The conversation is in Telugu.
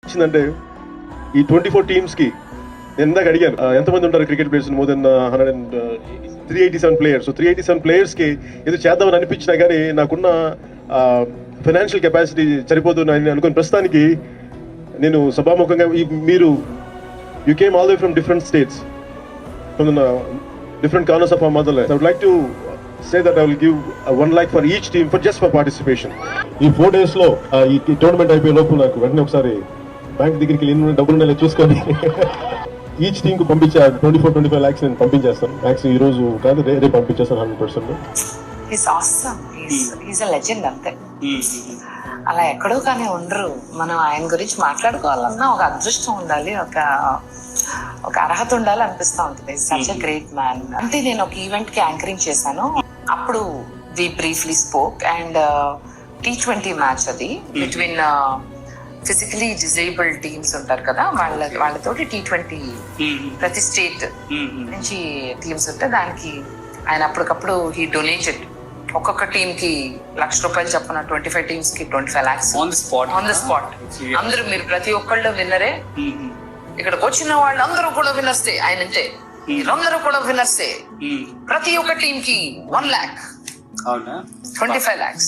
వచ్చిందంటే ఈ 24 టీమ్స్కి నేను ఇందాక అడిగాను ఎంతమంది ఉంటారు cricket players, more than 387 players. So 387 ప్లేయర్స్కి ఏదో చేద్దామని అనిపించినా కానీ నాకున్న ఫైనాన్షియల్ కెపాసిటీ సరిపోతుంది అని అనుకుని ప్రస్తుతానికి నేను సభాముఖంగా మీరు you came all way from different states, from different corners of our motherland. I would like to say that I will give 1 lakh for each team for just for participation. ఈ 4 days లో ఈ టోర్నమెంట్ అయిపోయే లోపు నాకు వెంటనే ఒకసారి బ్యాంక్ దగ్గరికి వెళ్ళి డబ్బులు చూసుకొని ఈచ్ టీమ్ కు పంపించే 24-25 lakhs నేను పంపించేస్తాను. మ్యాక్స్ ఈ రోజు కాదు, రేపు పంపించేస్తాను 100%. He's awesome. He's a legend అంతే. అలా ఎక్కడో కానీ ఉండరు. మనం ఆయన గురించి మాట్లాడుకోవాలన్నా ఒక అదృష్టం ఉండాలి, ఒక అర్హత ఉండాలి అనిపిస్తూ ఉంటుంది. Such a great man. అంటే నేను ఒక ఈవెంట్ కి యాంకరింగ్ చేశాను. అప్పుడు we briefly spoke and T20 match అది బిట్వీన్ ఫిజికలీ డిజేబుల్డ్ టీమ్స్ ఉంటారు కదా, వాళ్ళతోటి T20 ప్రతి స్టేట్ నుంచి టీమ్స్ ఉంటే దానికి ఆయన అప్పటికప్పుడు హీ డొనేటెడ్ ఒక్కొక్క టీమ్ కి ₹1,00,000 చొప్పున 25 టీమ్స్ కి 25 lakhs ఆన్ ద స్పాట్. అందరూ మీరు ప్రతి ఒక్కళ్ళు విన్నరే, ఇక్కడికి వచ్చిన వాళ్ళందరూ కూడా విన్నర్సే. ఆయన అంటే మీరందరూ కూడా విన్నర్సే. ప్రతి ఒక్క టీమ్ కి 1 lakh 25 lakhs.